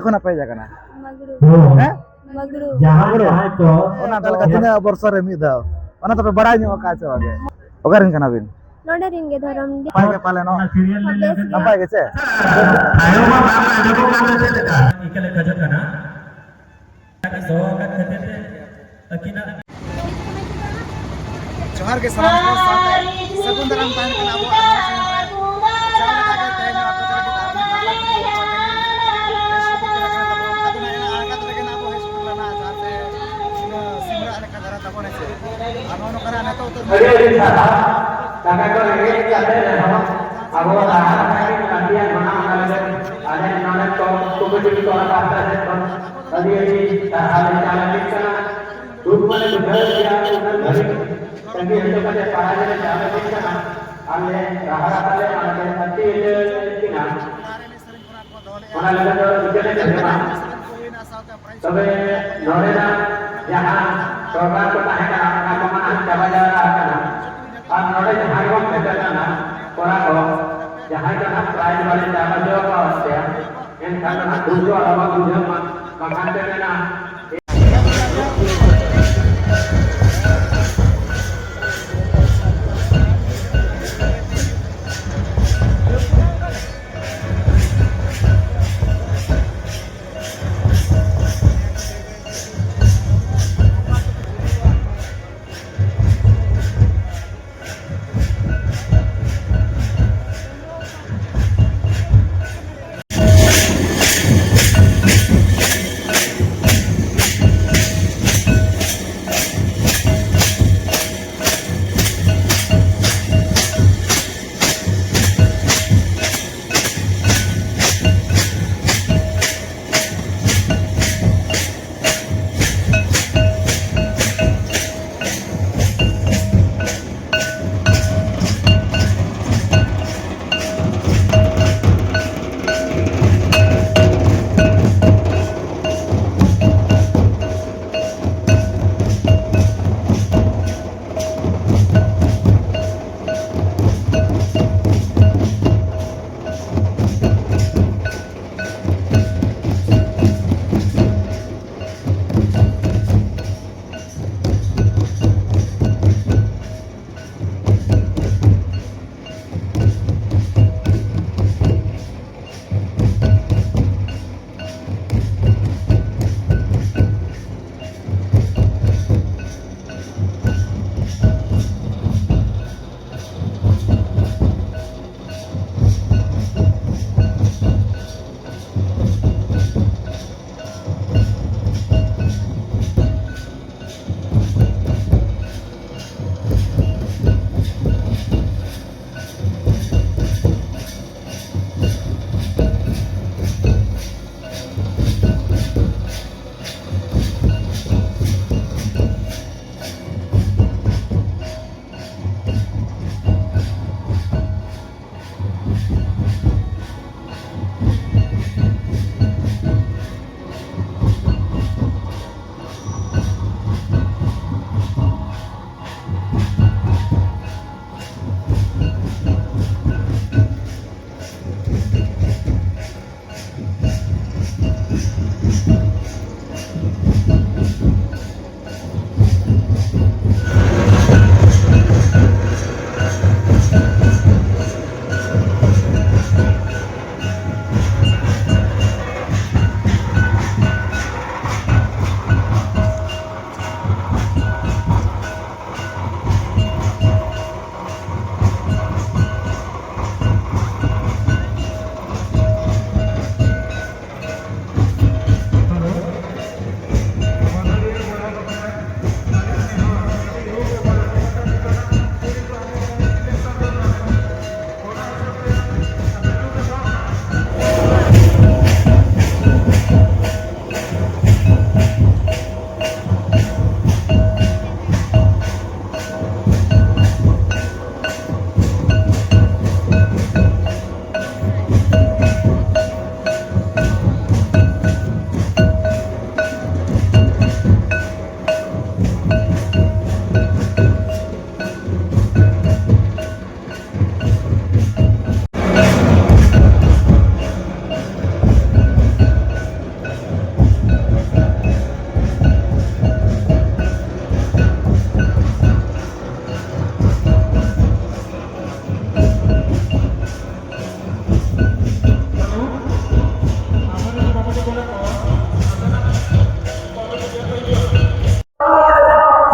खना पे जाकना मगरू हैं मगरू जहाँ तो ओना तल कतिना वर्ष रे मी दाव ओना तो पे बड़ा ᱧᱚᱜ का छ आगे ओकरन कना बिन नोडे रिंगे धरम डी पाए के पाले नो सीरियल ले ले नपाय के से आयो मा बाप आजो को काम से का इकले खजत kana कि सो का खते थे अकिना जोहार के सलाम को साथ सगुंदरम तान कना अबो तबे नोरेना जहां सरकार को ताहे का पमाना चाबा जा रहा है और नोरे जहां को भेटना ना कोरा को जहां का प्राइज वाले चाबा जो का होते हैं इन खाना दूसरो अलावा बुझे मकान पे ना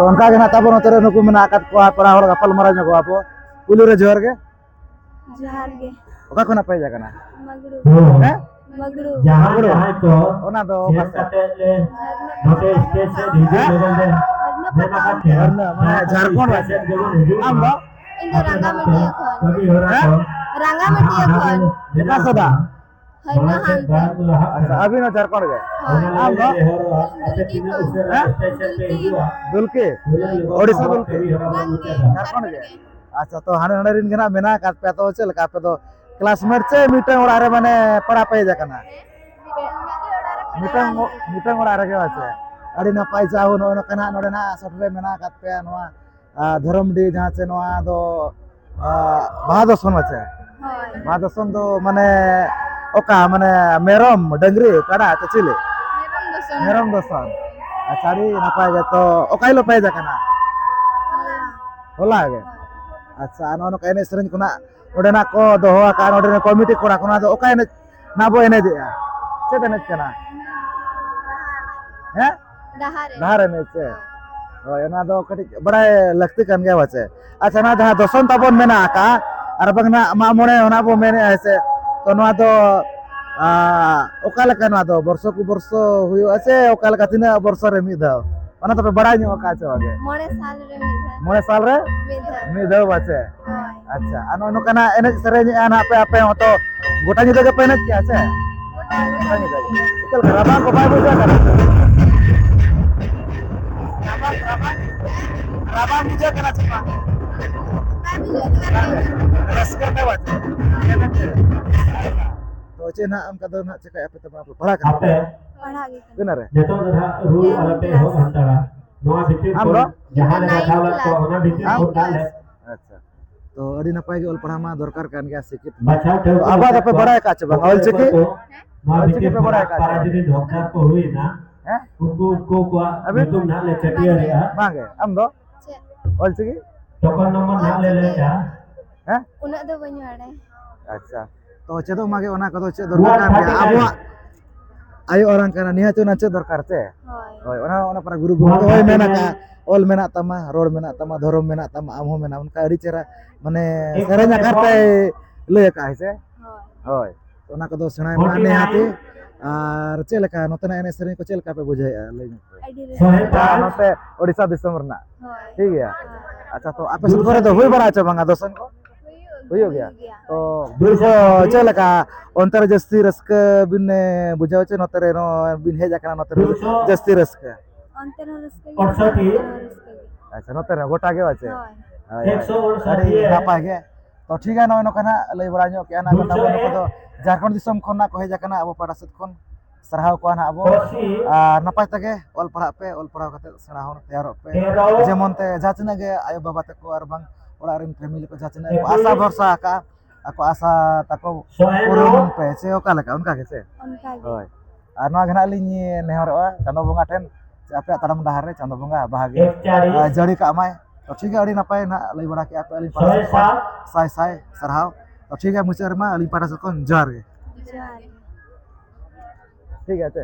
उनका के ना तब नोतरे नुकु मेना आकात को पड़ा हर गपल मारा ᱧᱚᱜ ᱟᱵᱚ ᱯᱩᱞᱩ ᱨᱮ ᱡᱚᱦᱟᱨ ᱜᱮ जोहार गे ᱚᱠᱟ ᱠᱷᱚᱱᱟᱜ ᱯᱮ ᱦᱮᱡ ᱟᱠᱟᱱᱟ मगड़ू ᱦᱮᱸ मगड़ू जहाँ को ᱚᱱᱟ ᱫᱚ शेयर करते ले नोटे स्टेज से डीजे लेवल दे देना करते हैं माने झारखंड আছে आम दो इन रंगा मिट्टी खन कभी हो रहा तो रंगा मिट्टी खन का सदा है ना हम अच्छा अभी ना झारखंड गए आम दो दुलके ओडिशा दुलके झारखंड गए अच्छा तो हाने हाने रिन गना मेना का पे तो चल का पे तो क्लासमेट से मीटिंग ओड़ा रे माने पढ़ा पे जाकना मीटिंग ओड़ा रे के আছে अड़ी नपाय जाओ नो कना नोडे ना सटरे मेना का पे नोआ धरमडी जहां से नोआ दो महादर्शन আছে महादर्शन दो माने ओका माने मेरम डंगरी कड़ा तो चिले मेरम दर्शन अच्छा री नपाय गे तो ओकाइलो पे जाकना होला गे अच्छा नो कने सरन कोना ओडेना को दोहो का ओडेना कमिटी कोड़ा कोना दो ओका एने नाबो एने दिया से देने कना हैं डहार एने से ओ एना दो कटी बड़ा लगती कन गया वचे अच्छा ना जहां दर्शन तबन मेना का आर बगना मा मोने ओना बो मेने ऐसे तो नोआ दो ओका लेका नोआ दो वर्ष को वर्ष हुयो আছে ओका लेका तिना वर्ष रे मी दाव ओना तो बड़ा ᱧᱚᱜ का से वागे मोने साल रे मिधा मोने साल रे मिधा मी दाव बाचे अच्छा ano no kana ene serenya ana ape to gota nyida ke penet kya আছে gota nyida चल rabang ko bai buja kan rabang buja kana cepat ras करने बाचे तो चेना am ka do na cekai ape to pala kan आपे पढ़ा गे benar ya जतो जहाँ rule अलग हो घंटा नोआ बिटिर को जहाँ लगा डाला तो होना बिटिर को डाले अच्छा तो अड़ी नपाय के ओल पढ़ा मा दरकार kan गया शिक्षित बच्चा तो आवाज ape बड़ा का छे bang ol chiki नोआ बिटिर को para jadi dokter को हुई ना हैं उनको को itu nak le cetia ya bang ya am do ol chiki token nomor nak le ya हैं उना दो बनि अड़े अच्छा तो चेदो मागे ओना कदो चे दरकार kan gaya abo ayo orang kana niha tu na चे दरकार चे होय ओय ओना para guru guru hoy mena ka ol mena tama ror mena tama dhorom mena tama amho mena unka adi chera mane serenya karte lay ka hise होय hoy ona kado senai mane hati ar cheleka notena ene serenya ko cheleka pe bujai lay ID रे soalnya note odisha disam rena होय ठीक है अच्छा तो आपे से करे तो हुई बड़ा अच्छा बंगा दोसन को हुई हो गया तो दुर्गो चलेका अंतर जस्ती रस्क बिन बुझाव चे नोतरे नो बिन हे जाकना नोतरे जस्ती रस्क अंतर रस्के और साथी अच्छा नोतरे गोटा के वाचे एक सौ और अरे साथी है नापा के तो ठीक है नो कना लई बड़ा ᱧᱚᱜ के ना कता बनो को झारखंड दिसम खन ना को हे जाकना अब पारासत खन सरहाव को ना अब नापाय तगे ओल पढ़ा पे ओल पढ़ा कते सेना होन तैयार पे जेमन ते जाचना गे आयो बाबा तको और बंग ओड़ा रिन फैमिली को जाचना को आशा भरसा का ako asa tako urun pe se oka leka unka ke se उनका hoy ar noa gena lini nehoroa chando bonga ten ape tadam dahar re chando bonga bahage एक चारी jari ka amai to ठीक है अड़ी नपाय ना लई बड़ा के ape alin सोए pada सात sai sai sarhau to ठीक है मुचर मा alin pada sekon jar ge जोहार ठीक है ते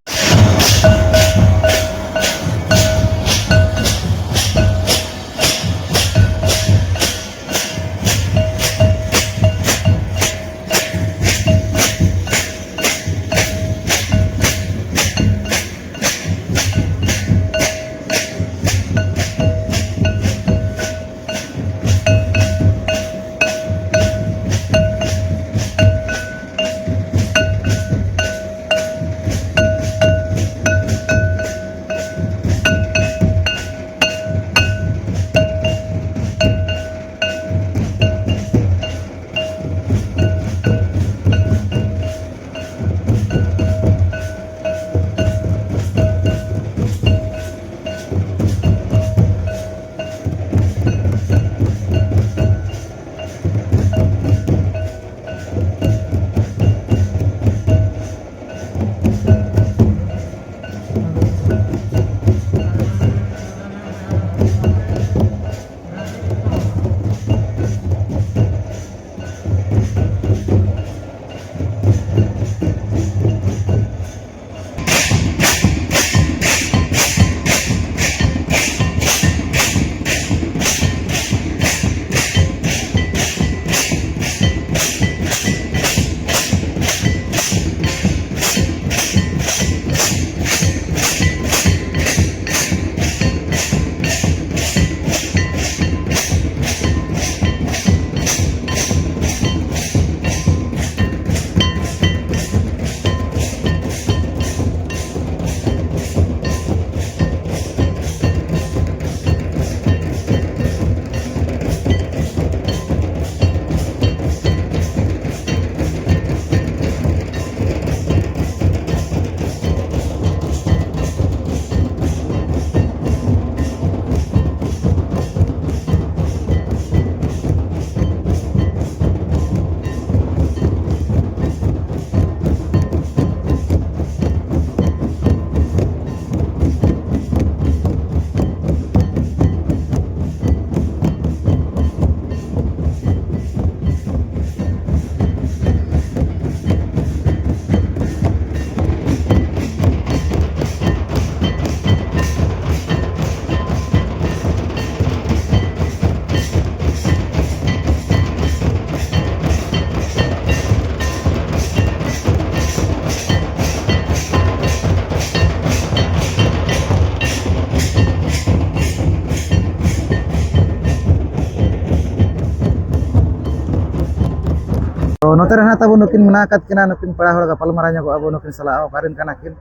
ᱱᱚᱛᱮ ᱨᱮ ᱦᱟᱸᱜ ᱛᱟᱵᱚ ᱱᱩᱠᱤᱱ ᱢᱮᱱᱟᱜ ᱟᱠᱟᱫ ᱠᱤᱱᱟ ᱱᱩᱠᱤᱱ ᱯᱮᱲᱟ ᱦᱚᱲ ᱜᱟᱯᱟᱞᱢᱟᱨᱟᱣ ᱧᱚᱜᱚᱜ ᱟᱵᱚ ᱱᱩᱠᱤᱱ ᱥᱟᱞᱟᱜ ᱚᱠᱟᱨᱮᱱ ᱠᱟᱱᱟ ᱠᱤᱱ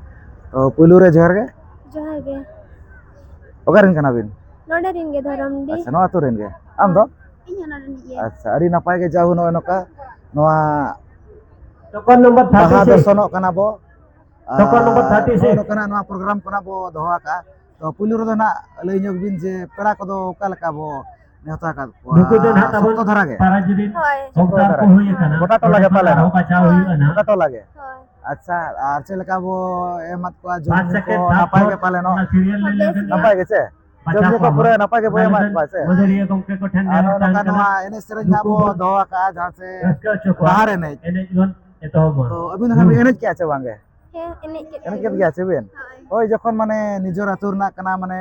ᱛᱚ ᱯᱩᱭᱞᱩ ᱨᱮ ᱡᱚᱦᱟᱨ ᱜᱮ ᱡᱚᱦᱟᱨ ᱜᱮ ᱚᱠᱟᱨᱮᱱ ᱠᱟᱱᱟ ᱵᱤᱱ ᱱᱚᱰᱮ ᱨᱤᱱ ᱜᱮ ᱫᱷᱚᱨᱚᱢᱰᱤ ᱟᱪᱪᱷᱟ ᱱᱚᱣᱟ ᱟᱹᱛᱩ ᱨᱮᱱ ᱜᱮ ᱟᱢ ᱫᱚ ᱤᱧ ᱦᱚᱸ ᱱᱚᱰᱮ ᱨᱤᱱᱤᱡ ᱜᱮ ᱟᱪᱪᱷᱟ ᱟᱹᱰᱤ ᱱᱟᱯᱟᱭ ᱜᱮ ᱡᱟᱣ ᱱᱚᱜᱼᱚᱭ ᱱᱚᱝᱠᱟ ᱱᱚᱣᱟ टोकन नंबर ᱵᱟᱦᱟ 36 ᱫᱚᱨଶᱚᱱᱚᱜ ᱠᱟᱱᱟ ᱵᱚ टोकन नंबर ᱟᱨ 36 ᱱᱚᱜᱼᱚᱭ ᱱᱚᱝᱠᱟᱱᱟᱜ ᱱᱚᱣᱟ ᱯᱨᱳᱜᱨᱟᱢ ᱠᱷᱚᱱᱟᱜ ᱵᱚ ᱫᱚᱦᱚ ᱟᱠᱟᱜᱼᱟ ᱛᱚ ᱯᱩᱭᱞᱩ ᱨᱮᱫᱚ ᱱᱟᱜ ᱞᱟᱹᱭ ᱧᱚᱜ ᱵᱤᱱ ᱡᱮ ᱯᱮᱲᱟ ᱠᱚᱫᱚ ᱚᱠᱟ ᱞᱮᱠᱟ ᱵᱚ ᱱᱮᱣᱛᱟ ᱟᱠᱟᱫ ᱠᱚᱣᱟ नुकु दो ना तबन ᱥᱚᱠᱛᱚ ᱫᱷᱟᱨᱟ ᱜᱮ पाराजुरिन ᱦᱳᱭ होगदार को हुई kana গোটা টলা গে পালে না बचाव हुई kana গোটা টলা গে ᱦᱳᱭ আচ্ছা আর চে লেকা বো এমাত কো জম 5 কো सेकंड নাপাই গে পালে নো सीरियल ले बेस लेके गया। নাপাই গেছে জম কো পুরো নাপাই গে বো এমাত পাছে मदरिया गमके को ठंडा আর टाइम নকা kana নয়া এনে সেরেñ না বো দহো আকা জাহাঁ সে रस्का चोको बाहर एने एने जीवन एतहब তো আবিন হাবি এনে কি আছে বাঙ্গে ᱦᱮᱸ ᱮᱱᱮᱡ ᱠᱮᱫ এনে কে আছে বিন ওই যখন মানে নিজের আতু রনা কানা মানে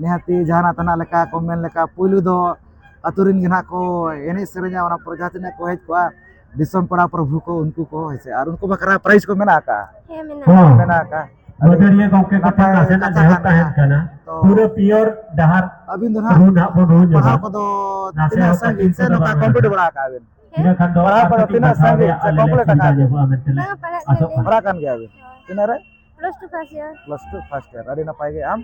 নিহাতি জাহানা তানা লেকা কো মেন লেকা পুইলু দো আতু রিন গিনা কো এনে সেরেña ওনা প্রজা তিনা কো হেজ কোয়া দিসম পড়া প্রভু को उनको को হইছে আর उनको बकरा प्राइस को मेना का ᱦᱮᱸ ᱢᱮᱱᱟᱜᱼᱟ हाँ मेना का मदरिया गमके को ठंडा से ना ढेर टाइम kana पूरे प्योर दहार अबिन दो ना रूना बोनो पढ़ाओ जगह को दो नासे तीना होता संगीत से तीन नोका सौ कंप्लीट बड़ा का अबिन ina kan do Para pada tina sangi, saya komplek akan. bang parat Asok nende बड़ा kan गया अबिन तीना रे plus tu first year plus 2 first year अड़ी नपाई गे आम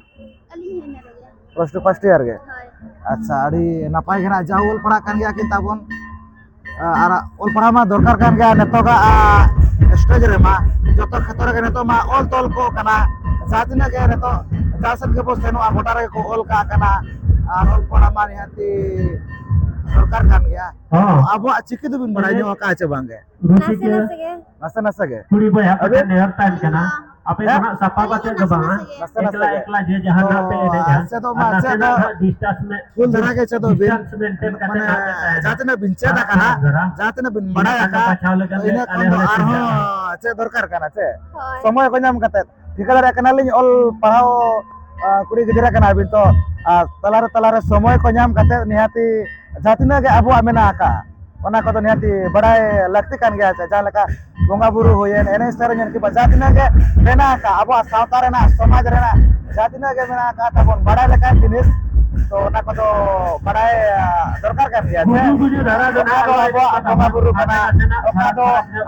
aling hina lagi plus 2 first year गे hoy अच्छा अड़ी नपाई गे ना जाऊ ओल पढ़ा kan गया किन ताबन आर ओल पढ़ा मा दरकार kan गया नेतोगा स्टेज रे मा जतो खतर गे नेतो मा ओल तोल को कना जातिना गे नेतो जासन के बो सेनो गोटा रे को ओल का कना आर ओल पढ़ा मा निहाती दरकार kan गया हाँ अब चिकी तो बिन बड़ा नो का आचे बांगे रुचि nasi के nasi ke नसे नसे गे कुड़ी बोय apa Abe? kan ढेर time kana apa Ya? itu sapa bate ke bang Nasa nasa एकला गे एकला जे जहां ना पे ने जहां से तो मा से तो डिस्टेंस में फुल धरा के से तो बिन डिस्टेंस मेंटेन करते माने जाते बिन से दा kana जाते बिन बड़ा Ina का kan bacau lagi इन ale कोन ale आर tindak. हो से दरकार kana से hoy समय को नाम कते ठिका दारा kana लिन ऑल पढ़ाओ कुड़ी गिदरा kana बिन तो तलारे समय को नाम कते निहाती जातिना के अबो मेना का ओना को तो निहाती बड़ा लगती kan गया से जहां लका बोंगा बुरु होयेन एने सरेन की जातिना के मेना का अबो सावता रेना समाज रेना जातिना के मेना का तबन बड़ा लका जिनिस तो ओना को तो बड़ा दरकार kan गया से Guju dara dara abo बोंगा बुरु kana ओका तो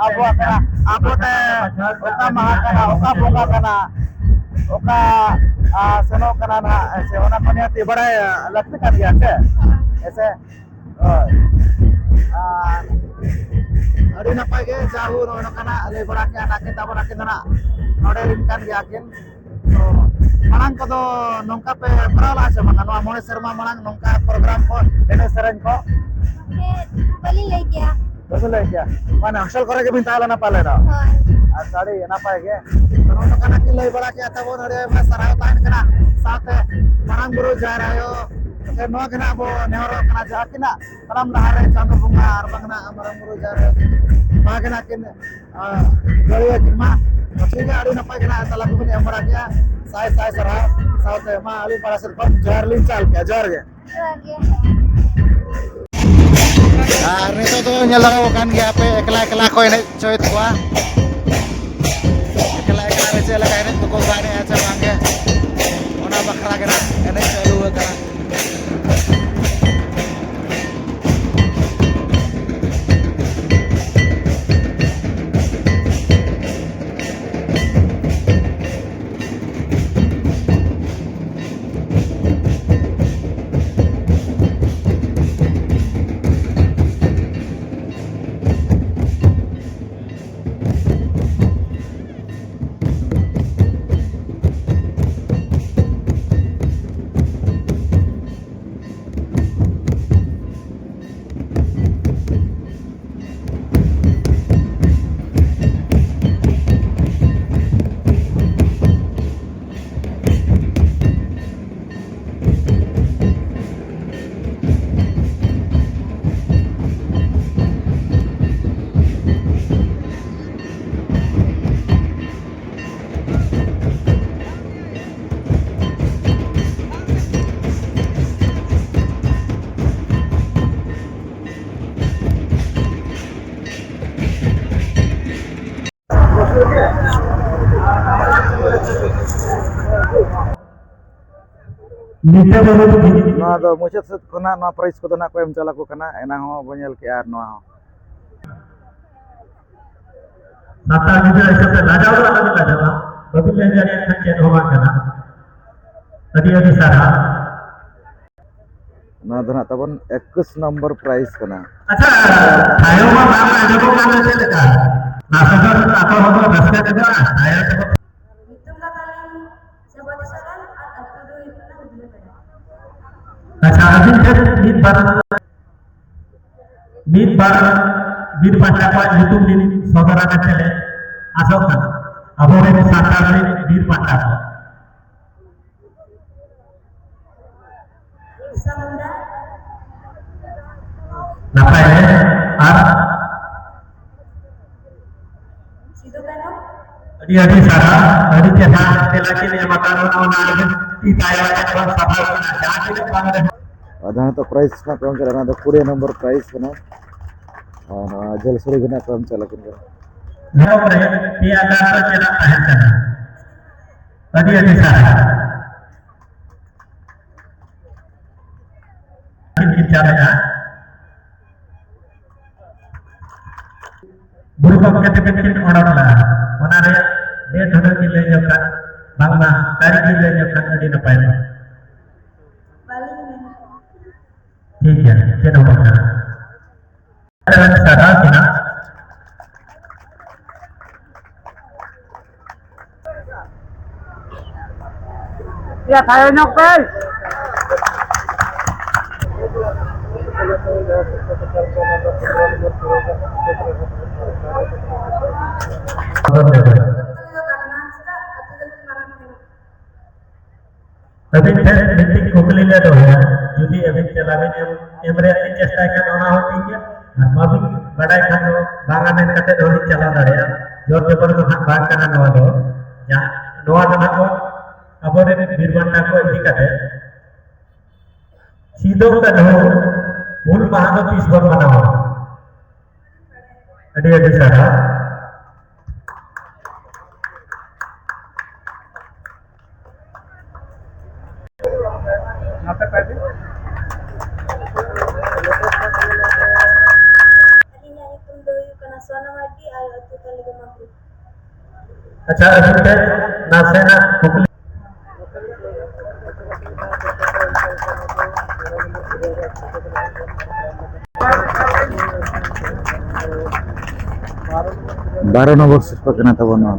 अबो kana अबो ते ओका महा kana ओका बोंगा kana ओका सेनो kana ना ऐसे ओना को निहाती बड़ा लगती kan गया से ऐसे अड़ी नपाय गे जाहु नो kana ले बड़ा के आना के ताबरा के ना नोडे रिन kan गया किन तो मांग को तो नोंका पे पराला से मंगा नो मोने शर्मा मांग नोंका प्रोग्राम को एने सरन को ke balik lagi ya बदल है क्या माने हसल करे के बिन ताला ना पाले ना hoy आ साड़ी नपाय गे तो नो kana के ले बड़ा के ताबो नोडे में सराव तान kana साथे मांग गुरु जा रहा के नो के ना बो नेहरो kana जा के ना तराम नहारे चांदो बुंगा आर बंगना मांग गुरु जा रहा मा के ना किन गड़िया कि मा ठीक है अड़ी नपाय के ना तला को ने हमरा के साय साय सराव साथे मा आलू पड़ा से पर जरलिन चाल के जर गे lagi Nah, itu tuh nyelengau kan gak apa ekla-ekla kau ini coit gua ekla-ekla aja lah ini tuh kau gani aja bangke ona bakra kena ini celu kena नीचे बोलो तो नवा दो मुचाद सेद खना नवा प्राइस को ना को एम चला को कना एना हो बो नेल के आर नवा हो सातार गिदरा हिसाब से लाजाव ला लाजावा बाबी ले जाने खन चेन होमा कना अडी सारा ना दना तबन 21 नंबर प्राइस कना अच्छा थायो मा बाम आजो काना से लेका नासगर apa hobo raska kada aya to Hitunglah kalian sebuah saran atau dua itu pernah hubungan pada. अच्छा अजिन के मीत बार बीर पाटा को युतुम दिन सदरा के चले आसो kan abo re सातार रे बीर पाटा को Samunda, नापाय है और Sido Kano, अडी अडी सारा अडी के साथ तेला के ने मकान ना लगे इताया के कोन सफा ना जाके ने बांगरे अदना तो प्राइस ना कम चला ना तो 20 नंबर प्राइस कना और जल सूर्य गना कम चला किन नरो रे ये आधार पर चला है करना अडी अडी सारा ini caranya berubah ketika orang lah mana dia sudah dilanjutkan bangna dari dilanjutkan di depan Bali, ठीक है चलो बता dan salah kena ya tayo nyokol अभी फिर मीटिंग कोकली ले लो है यदि अभी चलावे ने एमरे की चेष्टा का होना होती है अभी बड़ा खान बागा में कते धोनी चला दड़या जोर जबर को हाथ बाग करना नवा दो या नवा दना को अब रे बीरबंडा को इदी कते सीधो का नो मूल महादो 30 बार बनाओ अडी अडी सारा apa tadi Alinya hitung dua karena suara mati ayo tu kali gemampu. अच्छा अभी फिर नासेना कोकली बारह नंबर से पकना था वो ना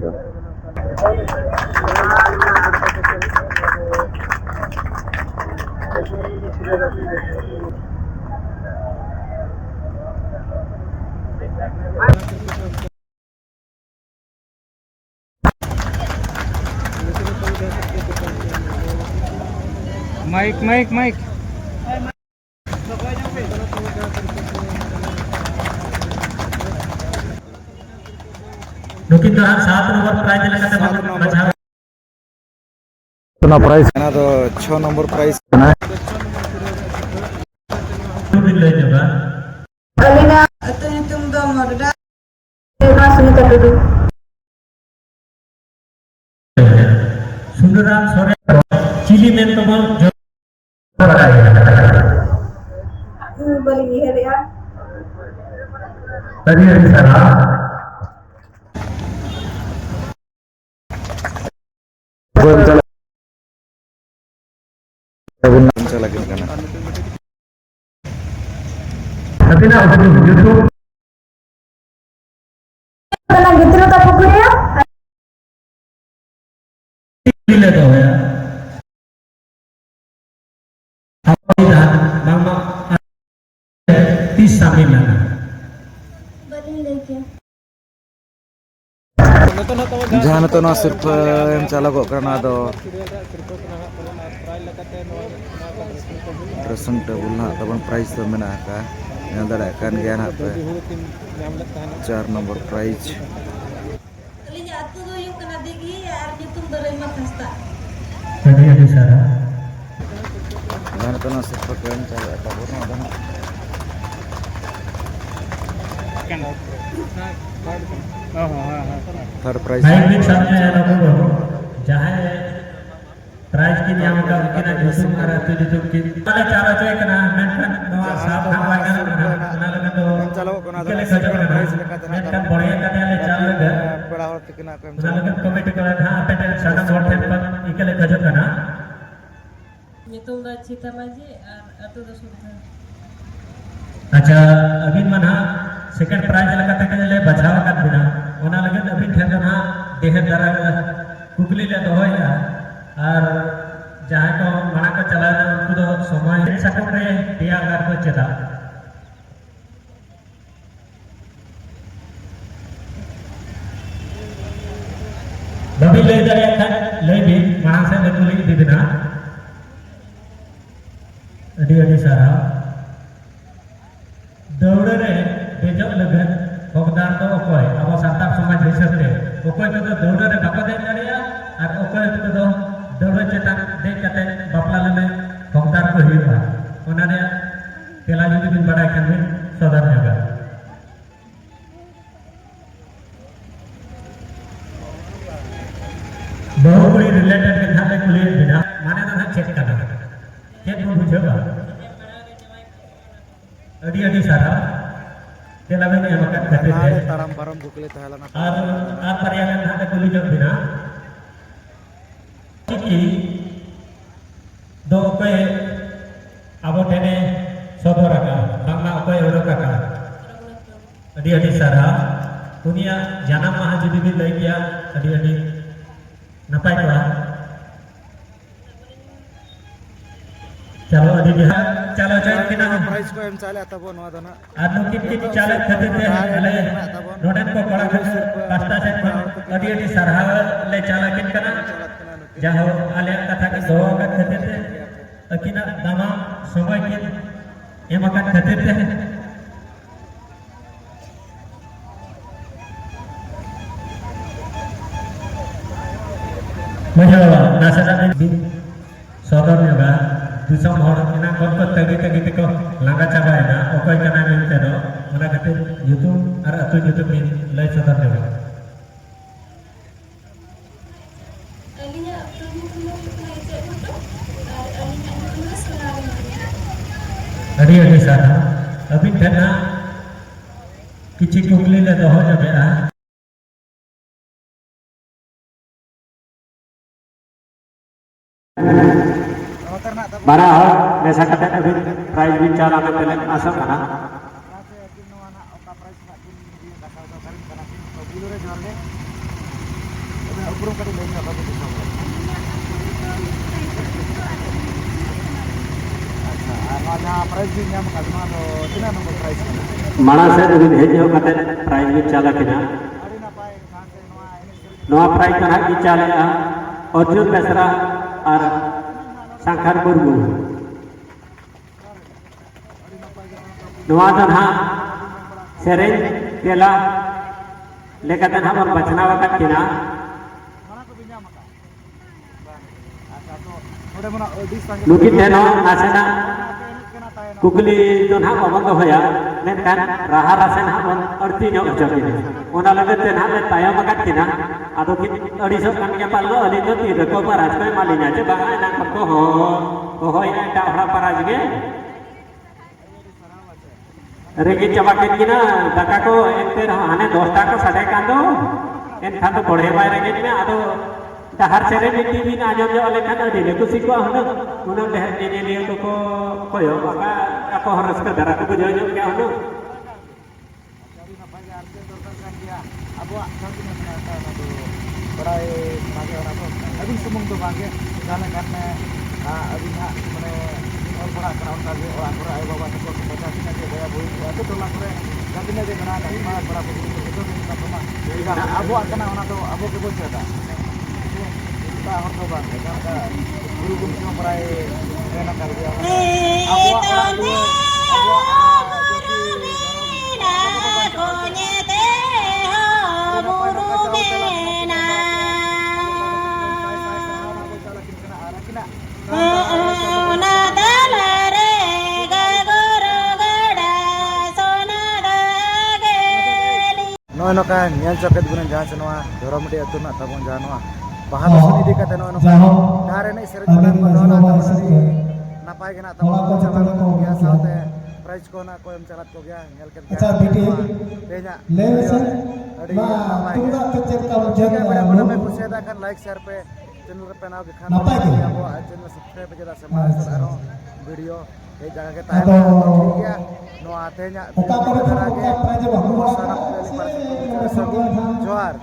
माइक लेकिन तो 7 नंबर प्राइज लेकर बचा तो ना प्राइस ना तो 6 नंबर प्राइस ना तू भी ले जाओ Alinya atau hitung dua modal. Bebas kita dulu. Sundaram सोरे चिली में तो बहुत जो Bali lihat ya. तभी अभी सारा belum चला किन करना tapi ना उधर YouTube Pernah gitu lo tak pukul ya? ले दो है apa dah mama 30 sampai mana Bali lihat ya. जहां तो ना सिर्फ एम चला गो करना दो ड्रेसिंग टेबल ना तबन प्राइस तो मेना का यहाँ दड़ा kan गया ना पे 4 number price Alinya atau dua yung kena digi ya hitung dua lima kasta. तभी अभी सारा जहां तो ना सिर्फ एम चला तबन ना दना थर्ड प्राइस बाइक भी सामने आया लोगों जहाँ प्राइज की नियम का किना जोसुम करा तो कि वाले चारा चाहे कना मेंटन नवा साफ काम लगा ना लगा तो चलो कोना के लिए खजर प्राइस लेकर मेंटन बढ़िया करने वाले चार लोग nyutum दा Cita Maji atau दा Sultan. अच्छा अबिन मन हाँ सेकंड प्राइज लगाते के लिए बचाव कर बिना ओना लगे अबिन ठेकर हाँ देह दरा कुकली ले दोहोया और जहाँ को मना को चला ना उनको तो समय सकूं रे दिया अगर को चला बबी ले जाए था ले भी मना से कुकली दी बिना अड़ी सारा दौड़ रे बेजो लगन भगदार तो ओकोय अब सातार समाज हिसाब से ओकोय तो दौड़ रे बापा दे दाड़िया और ओकोय तो दौड़ चेतान देख कते बापला ले भगदार को हुआ ओना रे तेला जुदी बिन बड़ा खान बिन सदर जगह बहु बड़ी रिलेटेड के खाते कुली बिना माने ना चेक करना चेक को बुझेगा अड़ी सारा तेला में ये मकत करते थे taram baram bukle tahala na और पर्यावरण खाते कुली जब बिना कि दो पे अब तेने सदर का बांग्ला पे उड़का का अड़ी सारा दुनिया जाना महा जुदी भी लग गया अड़ी नपाय का चलो अड़ी चलो चल किना prize ko em chale atabo noa dana आदमी कितनी चालक खरीदते हैं ले रोडन को बड़ा पास्ता से अड़ी सरहाव ले चालक किन करना जहाँ आले कथा के दो का खरीदते हैं अकिना दामा समय किन ये मकान खरीदते हैं मुझे नासा दिन सौदर में होगा दूसरा मोड़ इना कौन को तगी को लंगा चाबा है ना ओकोई करना मिलते दो मना कहते यूट्यूब और अतु यूट्यूब में लाइव सदर देगा Alinya perlu belajar untuk alinya itu selalu अड़ी सारा अभी ठना किसी कुकली ले दो हो जाबे आ बारा हो वैसा कते अभी प्राइज भी चाला में पहले आसा कना माना से अभी भेज हो कते प्राइज भी चाला किना नवा प्राइज कना की चाले आ अर्जुन बेसरा और संखार बुरबु नवा दना सेरेन केला लेकते हम बचना वक्त किना नुकी तेनो नासेना कुकली तो ना बंद होया मेनकान राहा रासेन हम अर्थी नो अचके ओना लगे ते ना तायम वक्त किना आदो कि अड़ीसो कान के पालो अली तो तीर को पराज को मालिना जे बागा ना को हो या डाहरा पराज गे रेगी चबाके किना दाका को एते हाने 10 टा को साडे कांदो एन खान तो बढ़े बाय रेगे में आदो डहार सेरे टीवी ना आजम जो अले खान अडी कुसी को हन उन देह ने लिए तो को कोयो बाका ako harus ke darah ko bujo जो क्या हन बड़ाई मागे वाला तो अभी सुमुंग तो मागे जाने करने अभी ना मने और बड़ा कराउन का भी और आखिर आए बाबा तो पचास दिन के गया बोल तो टोला करे जाति ने देखना नहीं मार बड़ा तो नहीं तो ना अब आकना होना तो अब के बोल जाता kita और तो बात है का गुरु गुरु को बड़ाई रहना कर दिया नोय नोका ᱧᱮᱞ चकेत गुन जहां से नोआ धोरमटी अतु ना तबन जहां नोआ बाहा दसनी दी कते नोय नोका दारे ने सेरे बना को नोना तबनी नापाय गना तबन को चला को गया साथे प्राइज को ना कोयम चलात को गया ᱧᱮल के अच्छा बीटी बेजा ले सर ना तुंगा कचर का जगह बड़ा बड़ा में खुशियादा कर लाइक शेयर पे चैनल पे नाव दिखा नापाय के अब चैनल सब्सक्राइब पे जरा से मारो वीडियो ये जगह के ताहे ठीक गया नो आते nya ओका करे ओका प्राइज बाबू वाला जोहार